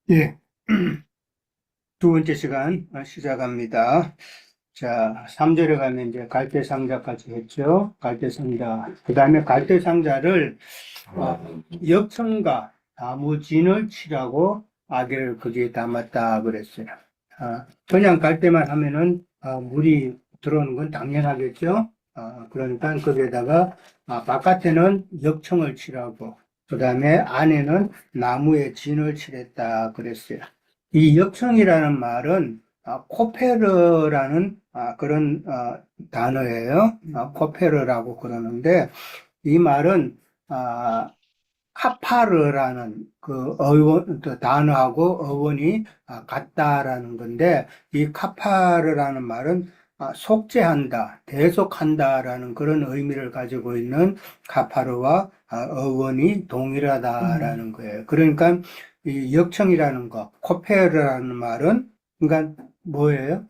예, 두 번째 시간 시작합니다. 자, 3절에 가면 이제 갈대상자까지 했죠. 갈대상자. 그 다음에 갈대상자를 역청과 나무진을 칠하고 아기를 거기에 담았다 그랬어요. 그냥 갈대만 하면은 물이 들어오는 건 당연하겠죠. 그러니까 거기에다가 바깥에는 역청을 칠하고 그 다음에 안에는 나무에 진을 칠했다 그랬어요. 이 역청이라는 말은 코페르라는 그런 단어예요. 코페르라고 그러는데 이 말은 카파르라는 그 어원, 그 단어하고 어원이 같다라는 건데, 이 카파르라는 말은 속죄한다, 대속한다라는 그런 의미를 가지고 있는 카파르와 어원이 동일하다라는 거예요. 그러니까 이 역청이라는 거, 코페르라는 말은, 그러니까 뭐예요?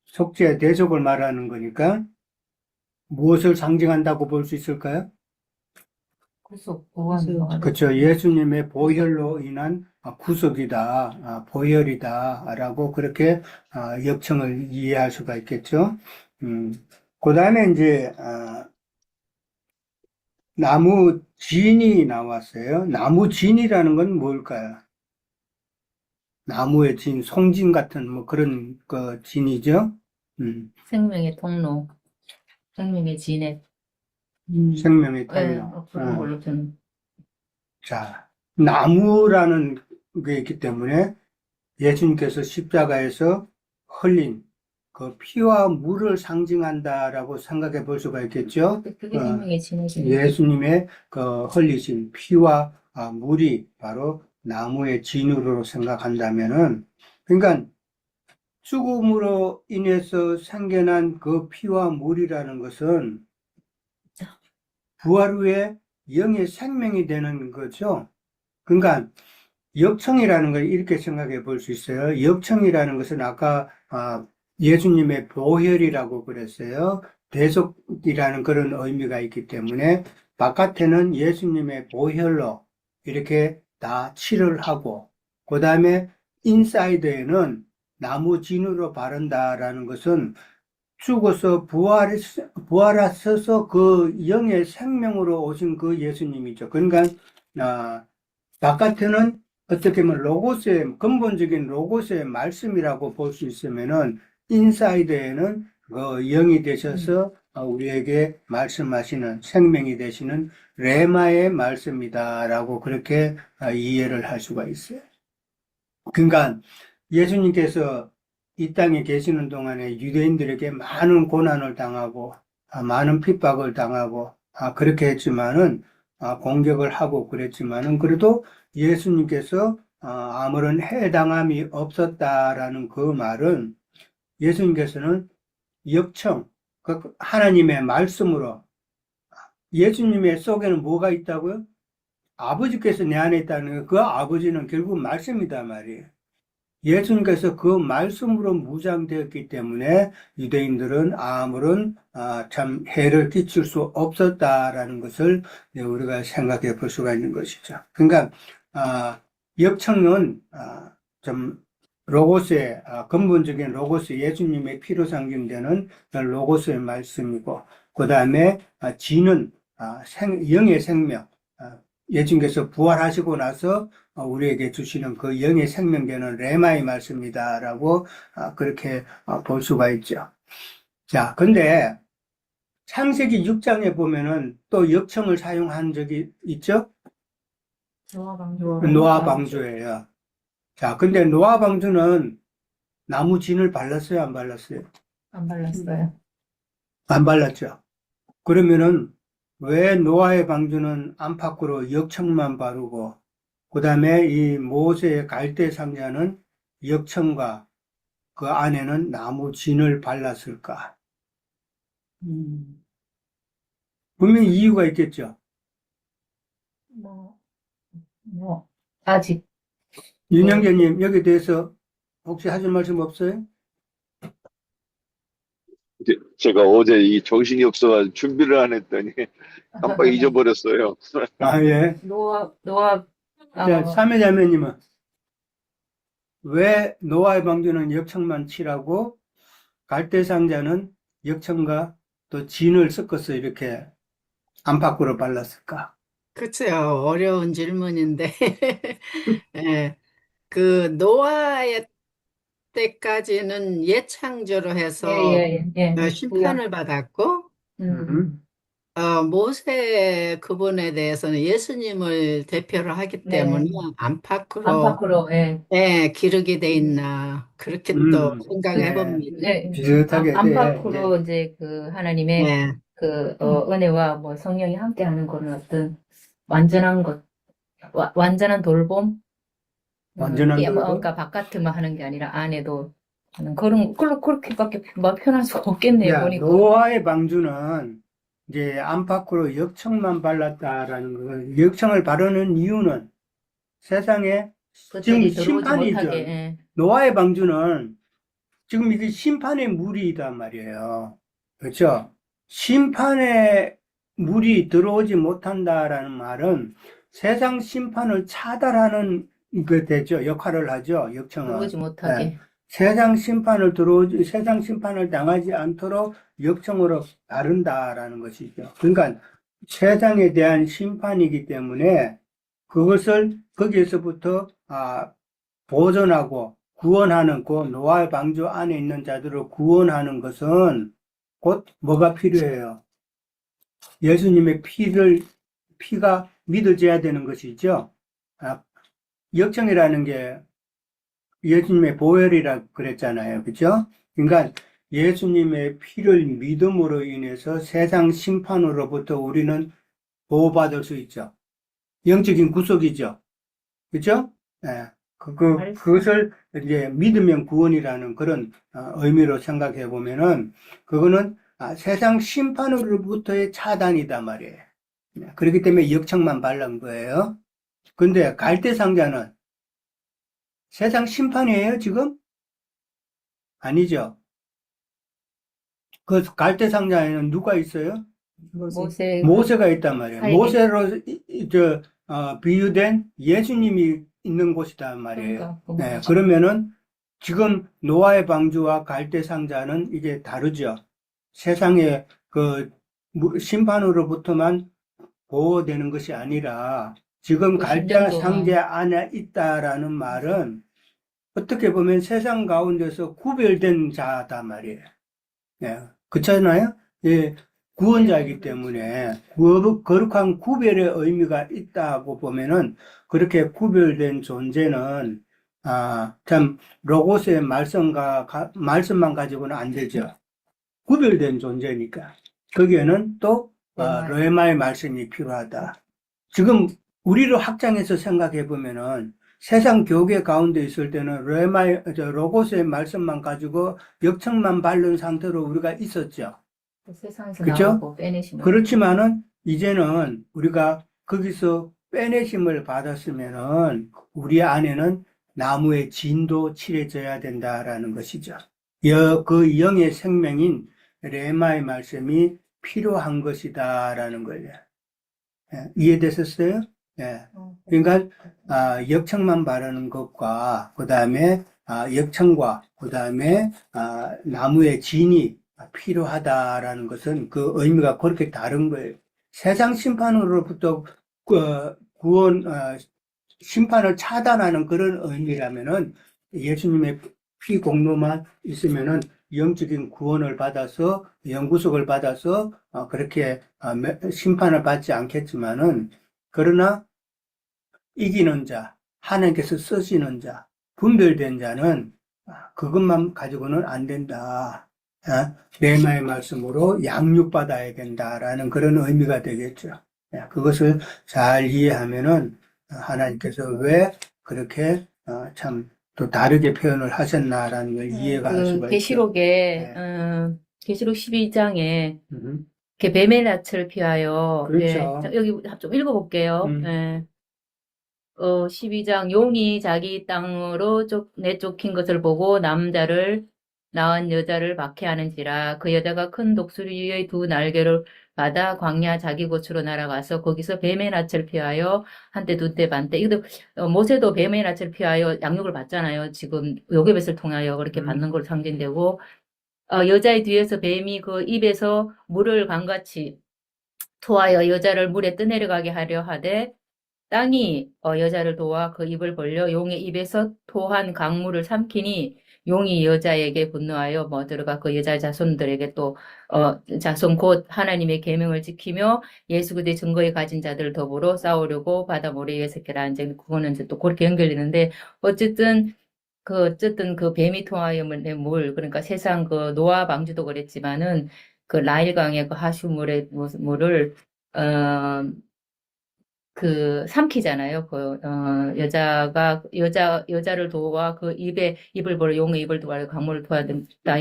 속죄, 대속을 말하는 거니까 무엇을 상징한다고 볼 수 있을까요? 구속 보호하는 거 그렇죠. 예수님의 보혈로 인한 구속이다, 보혈이다라고 그렇게 역청을 이해할 수가 있겠죠. 그 다음에 이제 나무 진이 나왔어요. 나무 진이라는 건 뭘까요? 나무의 진, 송진 같은 뭐 그런 그 진이죠. 생명의 통로, 생명의 진액, 생명의 네, 통로. 그런 걸로 저는 자, 나무라는 게 있기 때문에 예수님께서 십자가에서 흘린 그 피와 물을 상징한다라고 생각해 볼 수가 있겠죠. 그게 생명의 진액이에요. 예수님의 그 흘리신 피와 물이 바로 나무의 진으로 생각한다면은, 그러니까 죽음으로 인해서 생겨난 그 피와 물이라는 것은 부활 후에 영의 생명이 되는 거죠. 그러니까 역청이라는 걸 이렇게 생각해 볼 수 있어요. 역청이라는 것은 아까 예수님의 보혈이라고 그랬어요. 대속이라는 그런 의미가 있기 때문에 바깥에는 예수님의 보혈로 이렇게 다 칠을 하고 그 다음에 인사이드에는 나무 진으로 바른다라는 것은 죽어서 부활하셔서 그 영의 생명으로 오신 그 예수님이죠. 그러니까 바깥에는 어떻게 보면 로고스의 근본적인 로고스의 말씀이라고 볼 수 있으면은 인사이드에는 그 영이 되셔서 우리에게 말씀하시는 생명이 되시는 레마의 말씀이다라고 그렇게 이해를 할 수가 있어요. 그러니까 예수님께서 이 땅에 계시는 동안에 유대인들에게 많은 고난을 당하고 많은 핍박을 당하고 그렇게 했지만은 공격을 하고 그랬지만은 그래도 예수님께서 아무런 해당함이 없었다라는 그 말은 예수님께서는 역청, 그 하나님의 말씀으로 예수님의 속에는 뭐가 있다고요? 아버지께서 내 안에 있다는 그 아버지는 결국 말씀이다 말이에요. 예수님께서 그 말씀으로 무장되었기 때문에 유대인들은 아무런 참 해를 끼칠 수 없었다라는 것을 우리가 생각해 볼 수가 있는 것이죠. 그러니까 역청은 좀 로고스의 근본적인 로고스 예수님의 피로 상징되는 로고스의 말씀이고 그 다음에 진은 영의 생명 예수님께서 부활하시고 나서 우리에게 주시는 그 영의 생명되는 레마의 말씀이다라고 그렇게 볼 수가 있죠. 자, 근데 창세기 6장에 보면은 또 역청을 사용한 적이 있죠? 노아 방주예요. 자, 근데 노아 방주는 나무 진을 발랐어요, 안 발랐어요? 안 발랐어요. 안 발랐죠. 그러면은 왜 노아의 방주는 안팎으로 역청만 바르고 그 다음에 이 모세의 갈대 상자는 역청과 그 안에는 나무 진을 발랐을까? 분명히 이유가 있겠죠. 뭐, 아직. 윤영재님, 여기에 대해서 혹시 하실 말씀 없어요? 제가 어제 이 정신이 없어가지고 준비를 안 했더니 깜빡 잊어버렸어요. 예. 노아, 자, 삼회자매님은 왜 노아의 방주는 역청만 칠하고 갈대상자는 역청과 또 진을 섞어서 이렇게 안팎으로 발랐을까? 글쎄요, 어려운 질문인데. 예, 그 노아의 때까지는 예창조로 예, 해서 예, 예. 예. 심판을 받았고, 음. 모세 그분에 대해서는 예수님을 대표로 하기 때문에 네. 안팎으로 안팎으로, 예. 기르게 돼 있나 그렇게 또 생각해 네. 봅니다. 예. 비슷하게, 예, 안팎으로 예. 이제 그 하나님의 네, 그 은혜와 뭐 성령이 함께하는 거는 어떤 완전한 것, 완전한 돌봄, 완전한 돌봄? 그러니까 바깥에만 하는 게 아니라 안에도 하는 그렇게밖에 뭐 표현할 수가 없겠네요, 야, 보니까. 노아의 방주는 이제 안팎으로 역청만 발랐다라는 거. 역청을 바르는 이유는 세상에 지금 그들이 들어오지 심판이죠. 못하게, 예. 노아의 방주는 지금 이게 심판의 물이단 말이에요. 그렇죠? 심판의 물이 들어오지 못한다라는 말은 세상 심판을 차단하는 그 되죠. 역할을 하죠. 역청은. 들어오지 못하게. 세상 심판을 당하지 않도록 역청으로 다룬다라는 것이죠. 그러니까 세상에 대한 심판이기 때문에 그것을 거기에서부터 보존하고 구원하는 그 노아의 방주 안에 있는 자들을 구원하는 것은 곧 뭐가 필요해요? 예수님의 피가 믿어져야 되는 것이죠. 역청이라는 게 예수님의 보혈이라 그랬잖아요. 그죠? 그러니까 예수님의 피를 믿음으로 인해서 세상 심판으로부터 우리는 보호받을 수 있죠. 영적인 구속이죠. 그죠? 예. 그것을 이제 믿으면 구원이라는 그런 의미로 생각해 보면은 그거는 세상 심판으로부터의 차단이다 말이에요. 그렇기 때문에 역청만 바른 거예요. 근데 갈대상자는 세상 심판이에요, 지금? 아니죠. 그 갈대상자에는 누가 있어요? 모세가 있단 말이에요. 하이데. 모세로 비유된 예수님이 있는 곳이단 말이에요. 그러니까, 네, 그러면은 지금 노아의 방주와 갈대상자는 이게 다르죠. 세상의 그 심판으로부터만 보호되는 것이 아니라 지금 그 갈대상자 안에 있다라는 말은 어떻게 보면 세상 가운데서 구별된 자다 말이에요. 예, 그렇잖아요? 예, 구원자이기 때문에 거룩한 구별의 의미가 있다고 보면은 그렇게 구별된 존재는 참 로고스의 말씀만 가지고는 안 되죠. 구별된 존재니까 거기에는 또 르헤마의 말씀이 필요하다. 지금 우리를 확장해서 생각해 보면은 세상 교계 가운데 있을 때는 로고스의 말씀만 가지고 역청만 바른 상태로 우리가 있었죠. 세상에서 그쵸? 나오고 빼내시면. 그렇지만은 이제는 우리가 거기서 빼내심을 받았으면은 우리 안에는 나무의 진도 칠해져야 된다라는 것이죠. 그 영의 생명인 레마의 말씀이 필요한 것이다라는 거예요. 예, 이해되셨어요? 예. 그러니까 역청만 바르는 것과 그 다음에 역청과 그 다음에 나무의 진이 필요하다라는 것은 그 의미가 그렇게 다른 거예요. 세상 심판으로부터 구원 심판을 차단하는 그런 의미라면은 예수님의 피 공로만 있으면은 영적인 구원을 받아서 영구속을 받아서 그렇게 심판을 받지 않겠지만은 그러나 이기는 자, 하나님께서 쓰시는 자, 분별된 자는 그것만 가지고는 안 된다. 레마의 말씀으로 양육받아야 된다라는 그런 의미가 되겠죠. 그것을 잘 이해하면은 하나님께서 왜 그렇게 참 또 다르게 표현을 하셨나라는 걸 이해가 할 수가 있죠. 계시록에, 네. 계시록 12장에 음, 뱀의 낯을 피하여, 그렇죠. 예, 자, 여기 좀 읽어볼게요. 예. 12장 용이 자기 땅으로 내쫓긴 것을 보고 남자를 낳은 여자를 박해하는지라 그 여자가 큰 독수리의 두 날개를 바다 광야 자기 곳으로 날아가서 거기서 뱀의 낯을 피하여 한때 두때 반때 이것도 모세도 뱀의 낯을 피하여 양육을 받잖아요. 지금 요괴벳을 통하여 그렇게 받는 걸 상징되고 여자의 뒤에서 뱀이 그 입에서 물을 강같이 토하여 여자를 물에 떠내려가게 하려 하되 땅이 여자를 도와 그 입을 벌려 용의 입에서 토한 강물을 삼키니 용이 여자에게 분노하여 들어가 그 여자 자손들에게 또 자손 곧 하나님의 계명을 지키며 예수 그리스도의 증거에 가진 자들 더불어 싸우려고 바다 모래에 새끼라 이제 그거는 이제 또 그렇게 연결되는데 어쨌든 그 뱀이 통하여 물 그러니까 세상 그 노아 방주도 그랬지만은 그 나일강의 그 하수물의 물을 삼키잖아요. 여자를 도와 그 입을 벌어 용의 입을 도와 강물을 도와야 된다.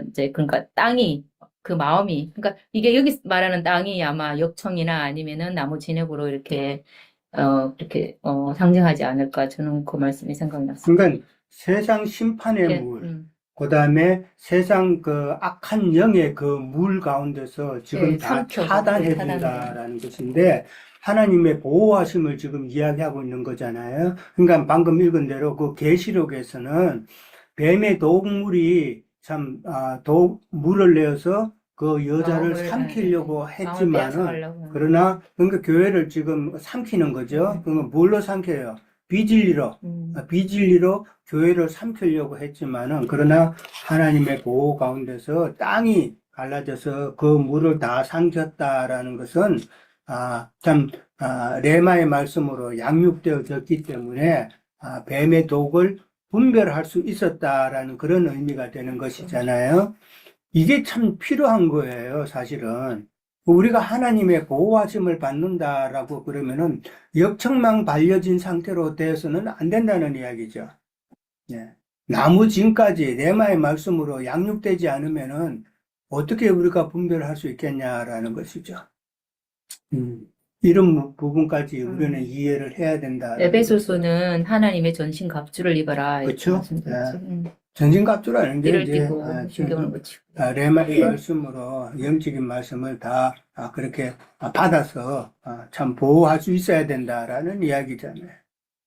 이제, 그러니까 땅이, 그 마음이, 그러니까 이게 여기 말하는 땅이 아마 역청이나 아니면은 나무 진액으로 이렇게, 상징하지 않을까. 저는 그 말씀이 생각났습니다. 그러니까 세상 심판의 예, 물, 그다음에 세상 그 악한 영의 그 물 가운데서 지금 예, 다 삼켜, 차단해 차단해. 준다라는 것인데 하나님의 보호하심을 지금 이야기하고 있는 거잖아요. 그러니까 방금 읽은 대로 그 계시록에서는 뱀의 독물이 물을 내어서 그 여자를 마음을, 삼키려고 마음을 했지만은 빼앗아가려고. 그러나 그러니까 교회를 지금 삼키는 거죠. 그러면 뭘로 삼켜요? 비진리로. 비진리로 교회를 삼키려고 했지만은 그러나 하나님의 보호 가운데서 땅이 갈라져서 그 물을 다 삼켰다라는 것은 레마의 말씀으로 양육되어졌기 때문에 뱀의 독을 분별할 수 있었다라는 그런 의미가 되는 것이잖아요. 이게 참 필요한 거예요, 사실은. 우리가 하나님의 보호하심을 받는다라고 그러면은 역청망 발려진 상태로 되어서는 안 된다는 이야기죠. 예. 나무진까지 레마의 말씀으로 양육되지 않으면은 어떻게 우리가 분별할 수 있겠냐라는 것이죠. 이런 부분까지 우리는 이해를 해야 된다. 에베소서는 하나님의 전신 갑주를 입어라. 이렇게 그렇죠? 말씀드렸죠. 전신갑주라는 게 띠를 이제 띠고 신경을 붙이고. 레마의 말씀으로 영적인 말씀을 다 그렇게 받아서 참 보호할 수 있어야 된다라는 이야기잖아요.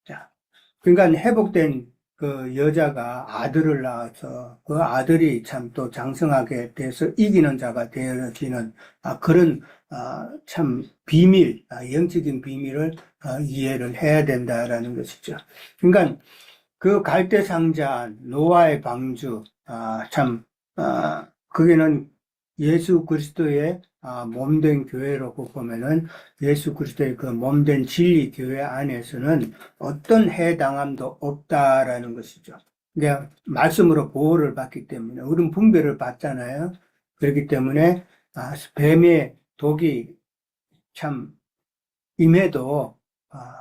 자, 그러니까 회복된 그 여자가 아들을 낳아서 그 아들이 참 또 장성하게 돼서 이기는 자가 되어지는 그런 참 비밀, 영적인 비밀을 이해를 해야 된다라는 것이죠. 그러니까 그 갈대 상자, 노아의 방주, 그게는 예수 그리스도의 몸된 교회라고 보면은 예수 그리스도의 그 몸된 진리 교회 안에서는 어떤 해당함도 없다라는 것이죠. 그러니까 말씀으로 보호를 받기 때문에 우리는 분별을 받잖아요. 그렇기 때문에 뱀의 독이 참 임해도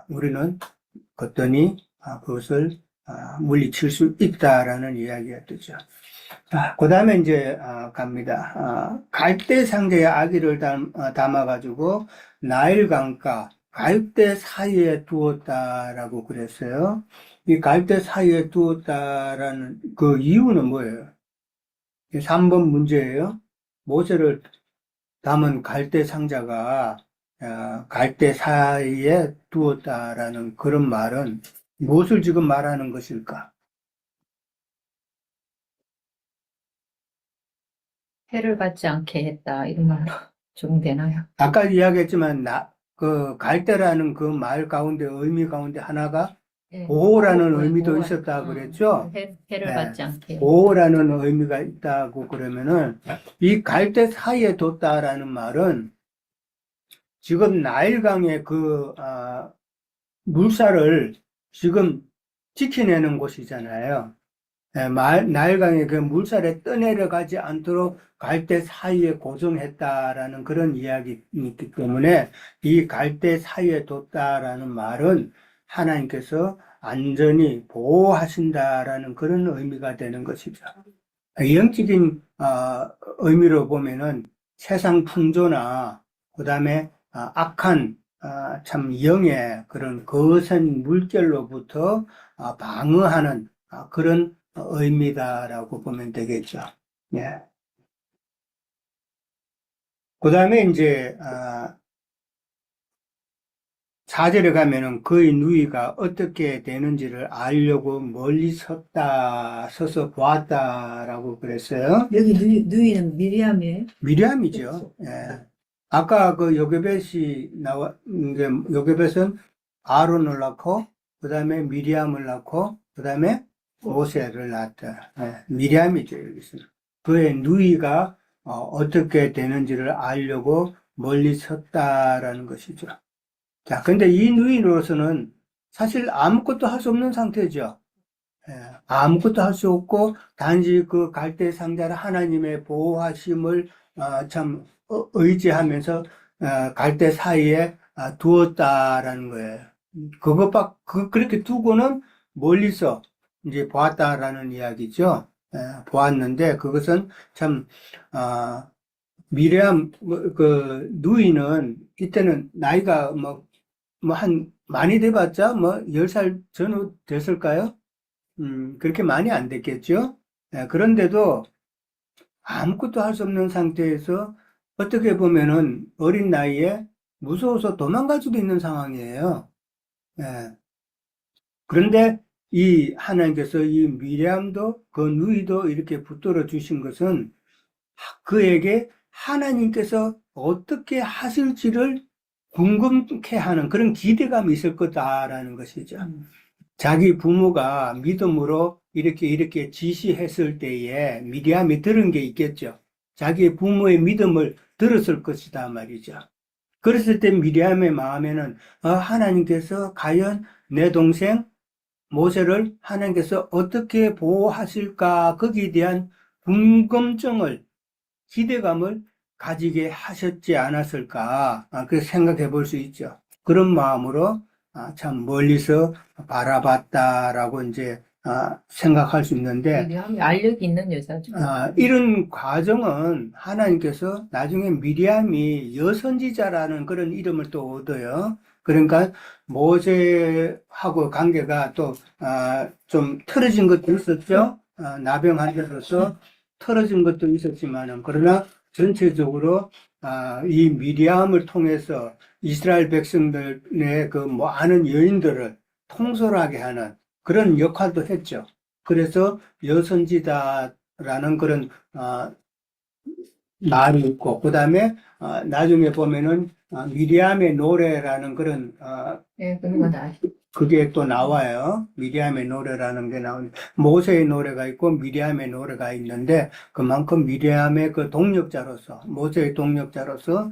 우리는 거뜬히 그것을 물리칠 수 있다라는 이야기가 되죠. 그 다음에 이제 갑니다. 갈대 상자에 아기를 담아가지고 나일강가 갈대 사이에 두었다라고 그랬어요. 이 갈대 사이에 두었다라는 그 이유는 뭐예요? 3번 문제예요. 모세를 담은 갈대 상자가 갈대 사이에 두었다라는 그런 말은 무엇을 지금 말하는 것일까? 해를 받지 않게 했다. 이런 말로 좀 되나요? 아까 이야기했지만 그 갈대라는 그 말 가운데 의미 가운데 하나가 네. 보호라는 의미도 있었다 그랬죠? 해를 네. 받지 않게. 보호라는 의미가 있다고 그러면은 이 갈대 사이에 뒀다라는 말은 지금 나일강의 그 물살을 지금 지켜내는 곳이잖아요. 나일강의 그 물살에 떠내려가지 않도록 갈대 사이에 고정했다라는 그런 이야기이기 때문에 이 갈대 사이에 뒀다라는 말은 하나님께서 안전히 보호하신다라는 그런 의미가 되는 것이죠. 영적인 의미로 보면은 세상 풍조나 그 다음에 악한 참 영의 그런 거센 물결로부터 방어하는 그런 의미다라고 보면 되겠죠. 예. 그 다음에 이제, 4절에 가면은 그의 누이가 어떻게 되는지를 알려고 멀리 서서 보았다라고 그랬어요. 여기 누이는 미리암이에요? 미리암이죠. 예. 아까 그 요게벳이 이제 요게벳은 아론을 낳고, 그 다음에 미리암을 낳고, 그 다음에 모세를 낳았다. 예. 미리암이죠, 여기서. 그의 누이가 어떻게 되는지를 알려고 멀리 섰다라는 것이죠. 자, 근데 이 누이로서는 사실 아무것도 할 수 없는 상태죠. 예, 아무것도 할 수 없고, 단지 그 갈대 상자를 하나님의 보호하심을 참 의지하면서 갈대 사이에 두었다라는 거예요. 그렇게 두고는 멀리서 이제 보았다라는 이야기죠. 보았는데, 그것은 참, 미리암, 그, 누이는, 이때는 나이가 많이 돼봤자, 10살 전후 됐을까요? 그렇게 많이 안 됐겠죠? 그런데도 아무것도 할 수 없는 상태에서 어떻게 보면은 어린 나이에 무서워서 도망갈 수도 있는 상황이에요. 예. 그런데 이 하나님께서 이 미리암도 그 누이도 이렇게 붙들어 주신 것은 그에게 하나님께서 어떻게 하실지를 궁금케 하는 그런 기대감이 있을 거다라는 것이죠. 자기 부모가 믿음으로 이렇게 지시했을 때에 미리암이 들은 게 있겠죠. 자기 부모의 믿음을 들었을 것이다 말이죠. 그랬을 때 미리암의 마음에는 하나님께서 과연 내 동생 모세를 하나님께서 어떻게 보호하실까 거기에 대한 궁금증을 기대감을 가지게 하셨지 않았을까 그렇게 생각해 볼 수 있죠. 그런 마음으로 참 멀리서 바라봤다라고 이제 생각할 수 있는데 미리암이 알력이 있는 여자죠. 이런 과정은 하나님께서 나중에 미리암이 여선지자라는 그런 이름을 또 얻어요. 그러니까 모세하고 관계가 또 좀 틀어진 것도 있었죠. 나병한 데로서 틀어진 것도 있었지만은 그러나 전체적으로 이 미리암을 통해서 이스라엘 백성들의 그 많은 여인들을 통솔하게 하는 그런 역할도 했죠. 그래서 여선지다라는 그런 말이 있고 그 다음에 나중에 보면은 미리암의 노래라는 그런 예, 그런 건 아시죠. 그게 또 나와요. 미리암의 노래라는 게 나오는데 모세의 노래가 있고 미리암의 노래가 있는데 그만큼 미리암의 그 동력자로서 모세의 동력자로서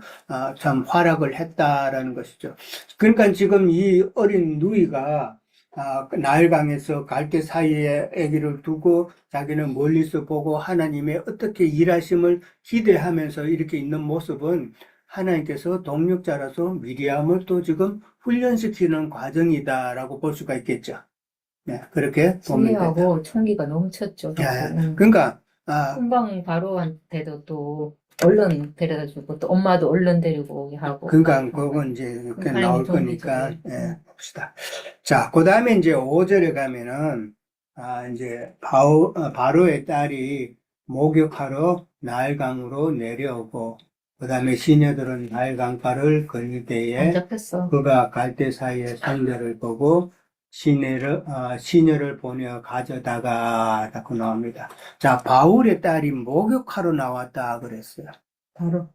참 활약을 했다라는 것이죠. 그러니까 지금 이 어린 누이가 나일강에서 갈대 사이에 아기를 두고 자기는 멀리서 보고 하나님의 어떻게 일하심을 기대하면서 이렇게 있는 모습은 하나님께서 동력자라서 미리암을 또 지금 훈련시키는 과정이다라고 볼 수가 있겠죠. 네, 그렇게 보면 됩니다. 지혜하고 총기가 넘쳤죠. 그러니까 금방 바로한테도 또 얼른 데려다 주고 또 엄마도 얼른 데리고 오게 하고. 그러니까 그건 이제 이렇게 하나님의 나올 도움이죠. 거니까 봅시다. 자, 그다음에 이제 5절에 가면은 이제 바로의 딸이 목욕하러 나일강으로 내려오고 그다음에 시녀들은 나일강가를 건널 안 때에 잡혔어. 그가 갈대 사이의 상자를 보고 시녀를 보내어 가져다가라고 나옵니다. 자, 바울의 딸이 목욕하러 나왔다 그랬어요. 바로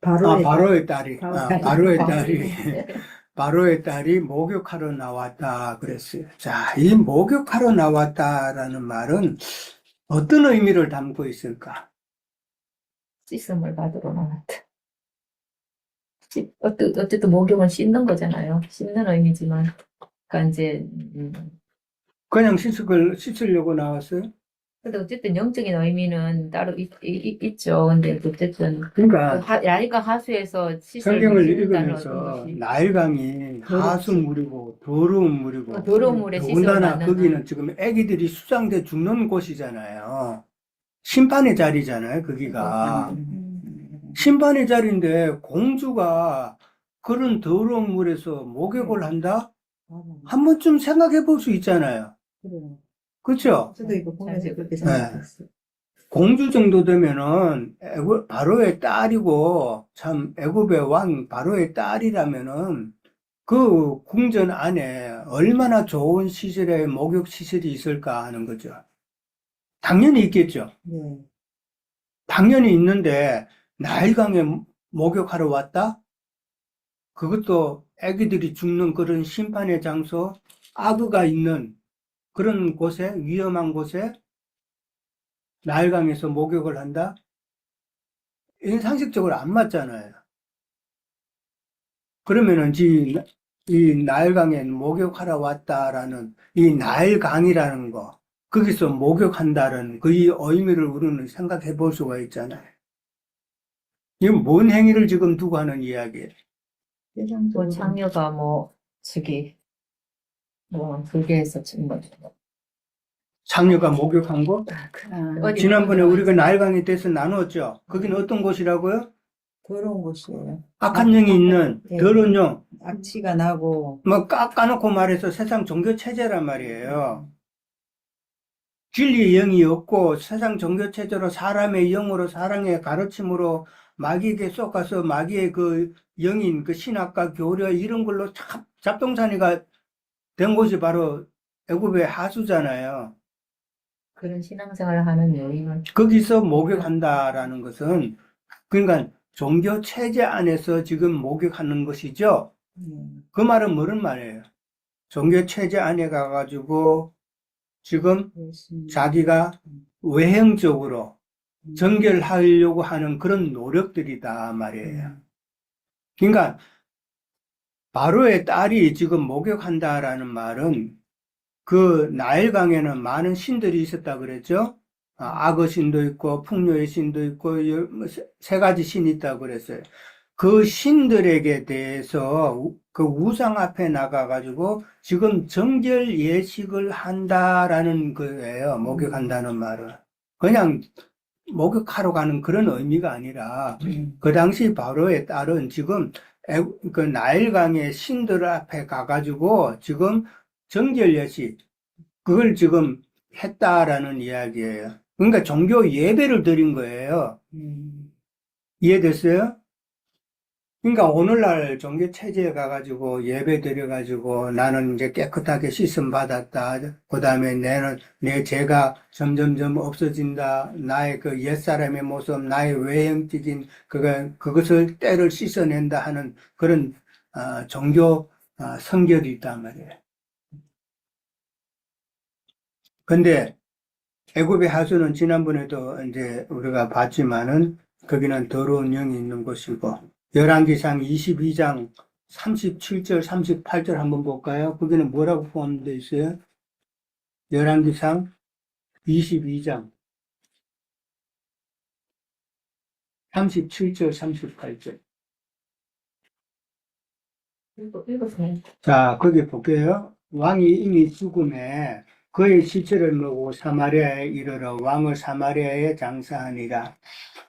바로의 바로의 딸이 바로의 바로의 딸이 목욕하러 나왔다 그랬어요. 자, 이 목욕하러 나왔다라는 말은 어떤 의미를 담고 있을까? 씻음을 받으러 나왔다. 어쨌든 목욕은 씻는 거잖아요. 씻는 의미지만. 그러니까 이제 그냥 씻으려고 나왔어요? 근데 어쨌든 영적인 의미는 따로 있죠. 근데 어쨌든 그러니까 나일강 하수에서 성경을 씻는다는 읽으면서 것이 나일강이 하수물이고 더러운 물이고 더러운 물에 씻음을 더군다나 받는 거기는 지금 애기들이 수장돼 죽는 곳이잖아요. 심판의 자리잖아요, 거기가. 심판의 자리인데 공주가 그런 더러운 물에서 목욕을 한다? 한 번쯤 생각해 볼 수 있잖아요. 그래요. 그렇죠? 저도 이거 보면서 그렇게 네. 생각했어요. 공주 정도 되면은 바로의 딸이고 참 애굽의 왕 바로의 딸이라면은 그 궁전 안에 얼마나 좋은 시설의 목욕 시설이 있을까 하는 거죠. 당연히 있겠죠. 네. 당연히 있는데 나일강에 목욕하러 왔다? 그것도 애기들이 죽는 그런 심판의 장소, 아그가 있는 그런 곳에, 위험한 곳에 나일강에서 목욕을 한다? 이건 상식적으로 안 맞잖아요. 그러면은 이 나일강에 목욕하러 왔다라는 이 나일강이라는 거, 거기서 목욕한다는 그 이 의미를 우리는 생각해 볼 수가 있잖아요. 이건 뭔 행위를 지금 두고 하는 이야기예요? 뭐 세상적으로. 창녀가 불교에서 창녀가 목욕한 곳? 어디 지난번에 나오는 우리가 나일강에 대해서 나누었죠. 거기는 어떤 곳이라고요? 더러운 곳이에요. 악한 영이 있는 네. 더러운 영. 악취가 나고. 뭐 까놓고 말해서 세상 종교 체제란 말이에요. 진리의 영이 없고 세상 종교 체제로 사람의 영으로 사랑의 가르침으로 마귀에게 쏙가서 마귀의 그 영인 그 신학과 교려 이런 걸로 잡동사니가 된 곳이 바로 애굽의 하수잖아요. 그런 신앙생활을 하는 여인을 거기서 목욕한다라는 것은 그러니까 종교 체제 안에서 지금 목욕하는 것이죠. 그 말은 뭐는 말이에요? 종교 체제 안에 가가지고 지금 그렇습니다. 자기가 외형적으로 정결하려고 하는 그런 노력들이다 말이에요. 그러니까 바로의 딸이 지금 목욕한다라는 말은 그 나일강에는 많은 신들이 있었다 그랬죠. 악어 신도 있고 풍요의 신도 있고 세 가지 신이 있다고 그랬어요. 그 신들에게 대해서 그 우상 앞에 나가가지고 지금 정결 예식을 한다라는 거예요. 목욕한다는 말은. 그냥 목욕하러 가는 그런 의미가 아니라 그 당시 바로의 딸은 지금 그 나일강의 신들 앞에 가가지고 지금 정결 예식 그걸 지금 했다라는 이야기예요. 그러니까 종교 예배를 드린 거예요. 이해됐어요? 그러니까 오늘날 종교 체제에 가가지고 예배 드려가지고 나는 이제 깨끗하게 씻음 받았다. 그 다음에 내 죄가 점점점 없어진다. 나의 그 옛사람의 모습, 나의 외형적인 그것을 때를 씻어낸다 하는 그런 종교 성결이 있단 말이에요. 근데 애굽의 하수는 지난번에도 이제 우리가 봤지만은 거기는 더러운 영이 있는 곳이고 열왕기상 22장 37절 38절 한번 볼까요? 거기는 뭐라고 포함되어 있어요? 열왕기상 22장 37절 38절 읽으세요. 자, 거기 볼게요. 왕이 이미 죽음에 그의 시체를 메고 사마리아에 이르러 왕을 사마리아에 장사하니라.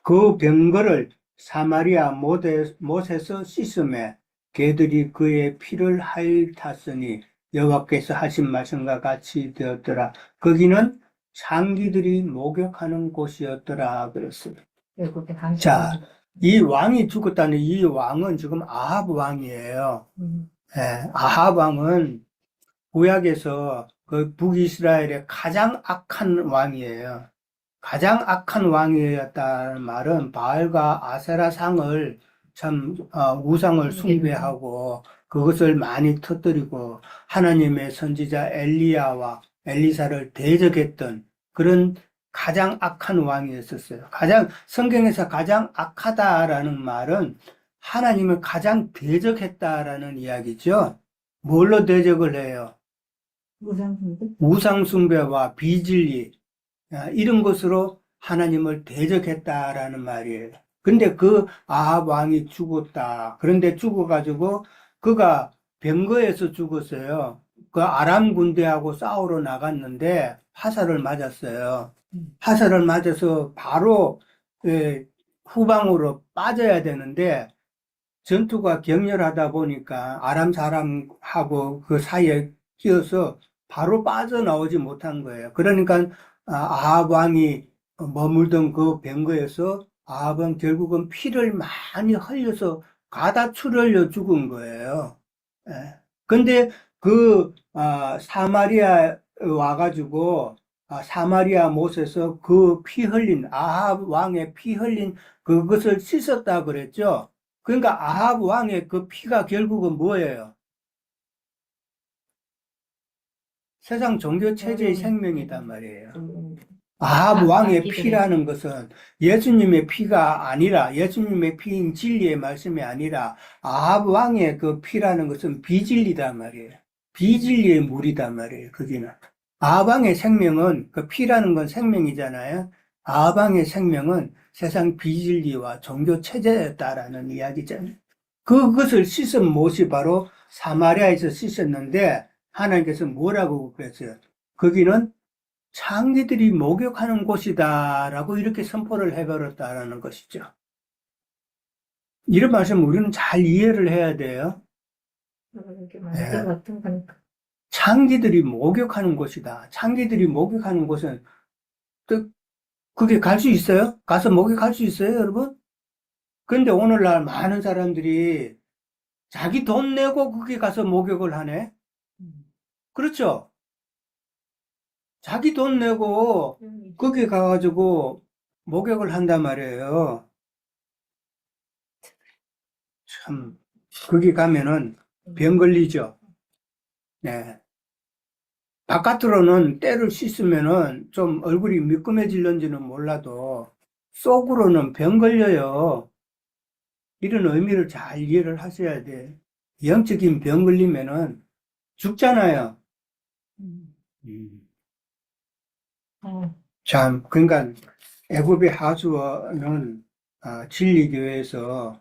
그 병거를 사마리아 못에서 씻음에 개들이 그의 피를 핥았으니 여호와께서 하신 말씀과 같이 되었더라. 거기는 창기들이 목욕하는 곳이었더라 그랬어요. 애굽의 하수. 자, 이 왕이 죽었다는 이 왕은 지금 아합 왕이에요. 예, 아합 왕은 구약에서 그 북이스라엘의 가장 악한 왕이에요. 가장 악한 왕이었다는 말은 바알과 아세라 상을 우상을 숭배하고 그것을 많이 터뜨리고 하나님의 선지자 엘리야와 엘리사를 대적했던 그런 가장 악한 왕이었었어요. 성경에서 가장 악하다라는 말은 하나님을 가장 대적했다라는 이야기죠. 뭘로 대적을 해요? 우상숭배와 비진리, 이런 것으로 하나님을 대적했다라는 말이에요. 근데 그 아합 왕이 죽었다. 그런데 죽어가지고 그가 병거에서 죽었어요. 그 아람 군대하고 싸우러 나갔는데 화살을 맞았어요. 화살을 맞아서 바로 후방으로 빠져야 되는데 전투가 격렬하다 보니까 아람 사람하고 그 사이에 끼어서 바로 빠져나오지 못한 거예요. 그러니까 아합 왕이 머물던 그 병거에서 아합은 결국은 피를 많이 흘려서 가다출 흘려 죽은 거예요. 예. 근데 사마리아 와가지고, 사마리아 못에서 그 피 흘린, 아합 왕의 피 흘린 그것을 씻었다 그랬죠. 그러니까 아합 왕의 그 피가 결국은 뭐예요? 세상 종교 체제의 생명이단 말이에요. 아합 왕의 피라는 것은 예수님의 피가 아니라, 예수님의 피인 진리의 말씀이 아니라, 아합 왕의 그 피라는 것은 비진리단 말이에요. 비진리의 물이단 말이에요, 거기는. 아합 왕의 생명은, 그 피라는 건 생명이잖아요. 아합 왕의 생명은 세상 비진리와 종교 체제였다라는 이야기잖아요. 그것을 씻은 못이 바로 사마리아에서 씻었는데, 하나님께서 뭐라고 그랬어요? 거기는 창기들이 목욕하는 곳이다라고 이렇게 선포를 해버렸다라는 것이죠. 이런 말씀 우리는 잘 이해를 해야 돼요. 창기들이 목욕하는 곳이다. 창기들이 목욕하는 곳은 또 그게 갈 수 있어요? 가서 목욕할 수 있어요, 여러분? 근데 오늘날 많은 사람들이 자기 돈 내고 거기 가서 목욕을 하네. 그렇죠? 자기 돈 내고 거기 가가지고 목욕을 한단 말이에요. 참, 거기 가면은 병 걸리죠. 네. 바깥으로는 때를 씻으면은 좀 얼굴이 미끈해질런지는 몰라도 속으로는 병 걸려요. 이런 의미를 잘 이해를 하셔야 돼. 영적인 병 걸리면은 죽잖아요. 참, 그러니까 애굽의 하수원은 진리교회에서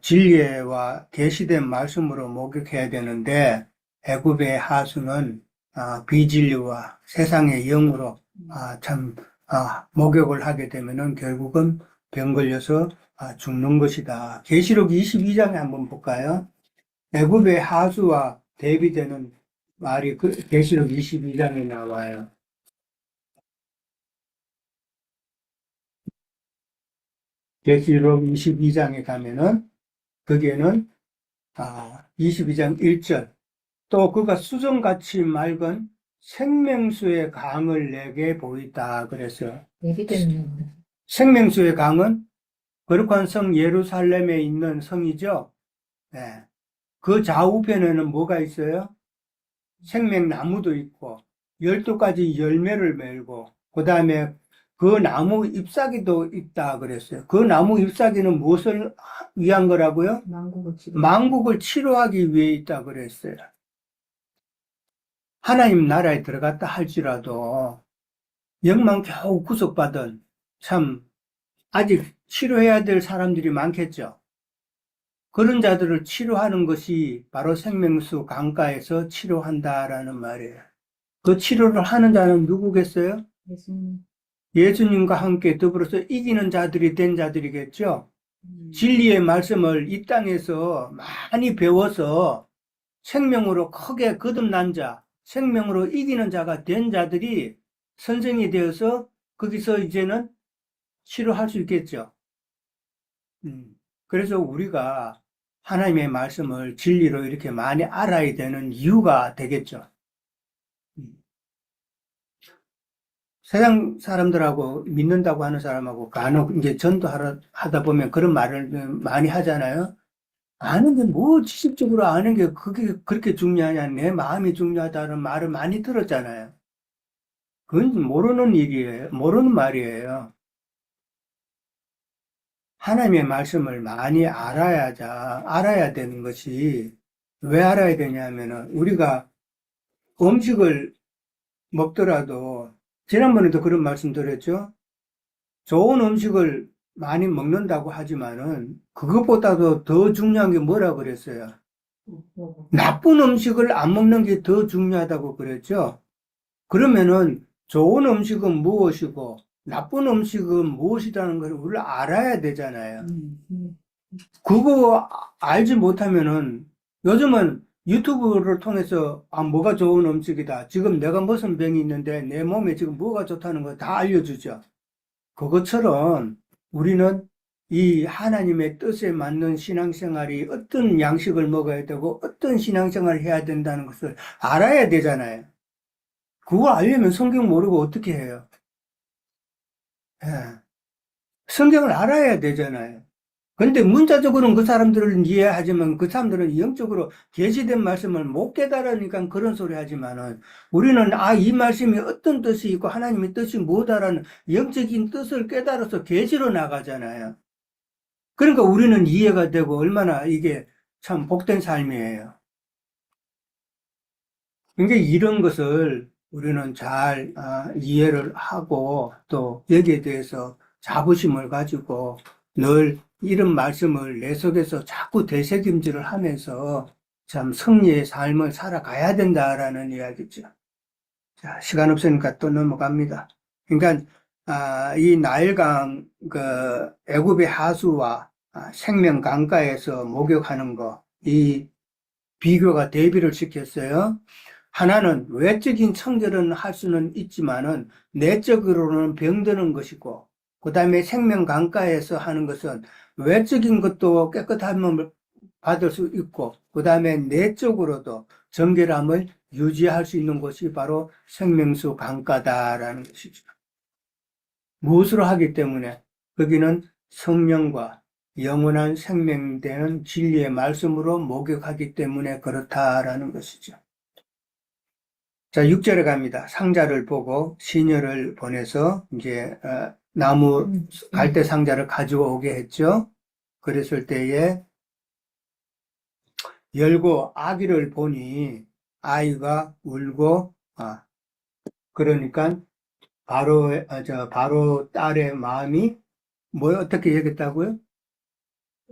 진리와 계시된 말씀으로 목욕해야 되는데 애굽의 하수는 비진리와 세상의 영으로 목욕을 하게 되면은 결국은 병 걸려서 죽는 것이다. 계시록 22장에 한번 볼까요? 애굽의 하수와 대비되는 말이 계시록 22장에 나와요. 계시록 22장에 가면은 거기에는 22장 1절 또 그가 수정같이 맑은 생명수의 강을 내게 보이다 그랬어요. 생명수의 강은 거룩한 성 예루살렘에 있는 성이죠. 네. 그 좌우편에는 뭐가 있어요? 생명나무도 있고 12가지 열매를 맺고 그 다음에 그 나무 잎사귀도 있다 그랬어요. 그 나무 잎사귀는 무엇을 위한 거라고요? 만국을 치료하기 위해 있다 그랬어요. 하나님 나라에 들어갔다 할지라도 영만 겨우 구속받은 참 아직 치료해야 될 사람들이 많겠죠. 그런 자들을 치료하는 것이 바로 생명수 강가에서 치료한다라는 말이에요. 그 치료를 하는 자는 누구겠어요? 예수님과 함께 더불어서 이기는 자들이 된 자들이겠죠. 진리의 말씀을 이 땅에서 많이 배워서 생명으로 크게 거듭난 자, 생명으로 이기는 자가 된 자들이 선생이 되어서 거기서 이제는 치료할 수 있겠죠. 그래서 우리가 하나님의 말씀을 진리로 이렇게 많이 알아야 되는 이유가 되겠죠. 세상 사람들하고 믿는다고 하는 사람하고 간혹 이제 전도하다 보면 그런 말을 많이 하잖아요. 아는 게 뭐 지식적으로 아는 게 그게 그렇게 중요하냐, 내 마음이 중요하다는 말을 많이 들었잖아요. 그건 모르는 일이에요. 모르는 말이에요. 하나님의 말씀을 많이 알아야 되는 것이 왜 알아야 되냐면은 우리가 음식을 먹더라도 지난번에도 그런 말씀 드렸죠. 좋은 음식을 많이 먹는다고 하지만은 그것보다도 더 중요한 게 뭐라고 그랬어요? 나쁜 음식을 안 먹는 게 더 중요하다고 그랬죠. 그러면은 좋은 음식은 무엇이고 나쁜 음식은 무엇이라는 걸 우리가 알아야 되잖아요. 그거 알지 못하면은 요즘은 유튜브를 통해서 뭐가 좋은 음식이다. 지금 내가 무슨 병이 있는데 내 몸에 지금 뭐가 좋다는 거 다 알려주죠. 그것처럼 우리는 이 하나님의 뜻에 맞는 신앙생활이 어떤 양식을 먹어야 되고 어떤 신앙생활을 해야 된다는 것을 알아야 되잖아요. 그거 알려면 성경 모르고 어떻게 해요? 예. 성경을 알아야 되잖아요. 근데 문자적으로는 그 사람들을 이해하지만 그 사람들은 영적으로 계시된 말씀을 못 깨달으니까 그런 소리 하지만은 우리는 이 말씀이 어떤 뜻이 있고 하나님의 뜻이 뭐다라는 영적인 뜻을 깨달아서 계시로 나가잖아요. 그러니까 우리는 이해가 되고 얼마나 이게 참 복된 삶이에요. 그러니까 이런 것을 우리는 잘 이해를 하고 또 여기에 대해서 자부심을 가지고 늘 이런 말씀을 내 속에서 자꾸 되새김질을 하면서 참 승리의 삶을 살아가야 된다라는 이야기죠. 자, 시간 없으니까 또 넘어갑니다. 그러니까 이 나일강 애굽의 하수와 생명 강가에서 목욕하는 거, 이 비교가 대비를 시켰어요. 하나는 외적인 청결은 할 수는 있지만은 내적으로는 병드는 것이고, 그 다음에 생명 강가에서 하는 것은 외적인 것도 깨끗함을 받을 수 있고, 그 다음에 내적으로도 정결함을 유지할 수 있는 곳이 바로 생명수 강가다라는 것이죠. 무엇으로 하기 때문에? 거기는 성령과 영원한 생명되는 진리의 말씀으로 목욕하기 때문에 그렇다라는 것이죠. 자, 6절에 갑니다. 상자를 보고 시녀를 보내서 이제 나무 갈대 상자를 가지고 오게 했죠. 그랬을 때에 열고 아기를 보니 아이가 울고 그러니까 바로 딸의 마음이 어떻게 여겼다고요?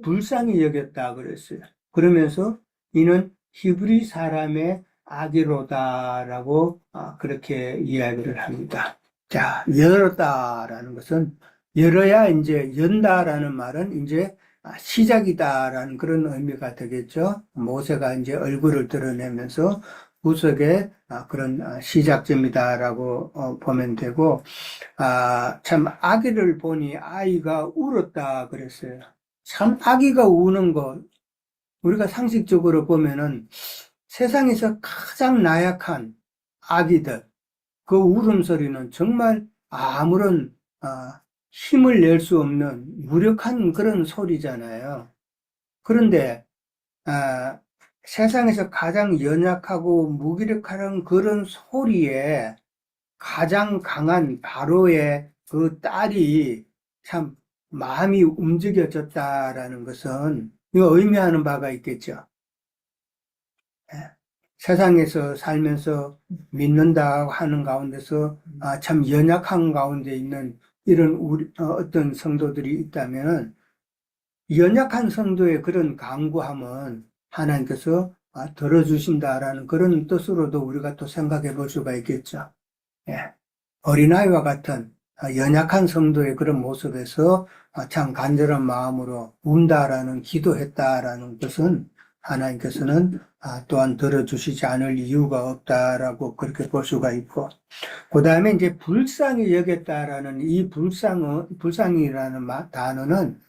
불쌍히 여겼다 그랬어요. 그러면서 이는 히브리 사람의 아기로다라고 그렇게 이야기를 합니다. 자, 열었다라는 것은 열어야 이제 연다라는 말은 이제 시작이다라는 그런 의미가 되겠죠. 모세가 이제 얼굴을 드러내면서 구석에 그런 시작점이다라고 보면 되고, 참 아기를 보니 아이가 울었다 그랬어요. 참 아기가 우는 거 우리가 상식적으로 보면은 세상에서 가장 나약한 아기들 그 울음소리는 정말 아무런 힘을 낼 수 없는 무력한 그런 소리잖아요. 그런데 세상에서 가장 연약하고 무기력한 그런 소리에 가장 강한 바로의 그 딸이 참 마음이 움직여졌다라는 것은 이거 의미하는 바가 있겠죠. 세상에서 살면서 믿는다 하는 가운데서 참 연약한 가운데 있는 이런 어떤 성도들이 있다면 연약한 성도의 그런 간구함은 하나님께서 들어주신다라는 그런 뜻으로도 우리가 또 생각해 볼 수가 있겠죠. 어린아이와 같은 연약한 성도의 그런 모습에서 참 간절한 마음으로 운다라는 기도했다라는 것은 하나님께서는 또한 들어주시지 않을 이유가 없다라고 그렇게 볼 수가 있고, 그 다음에 이제 불쌍히 여겼다라는 이 불쌍이라는 단어는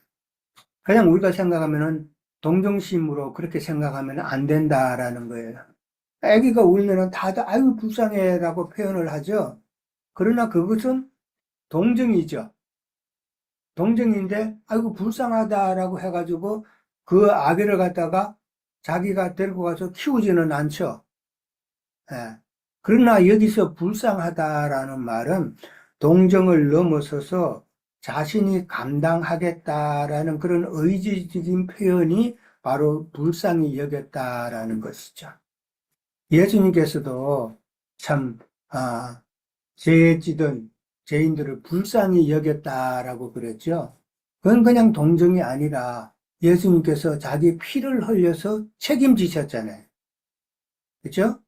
그냥 우리가 생각하면은 동정심으로 그렇게 생각하면 안 된다라는 거예요. 아기가 울면은 다들 아유 불쌍해라고 표현을 하죠. 그러나 그것은 동정이죠. 동정인데 아이고 불쌍하다라고 해가지고 그 아기를 갖다가 자기가 데리고 가서 키우지는 않죠. 그러나 여기서 불쌍하다라는 말은 동정을 넘어서서 자신이 감당하겠다라는 그런 의지적인 표현이 바로 불쌍히 여겼다라는 것이죠. 예수님께서도 참 죄에 찌든 죄인들을 불쌍히 여겼다라고 그랬죠. 그건 그냥 동정이 아니라 예수님께서 자기 피를 흘려서 책임지셨잖아요. 그렇죠?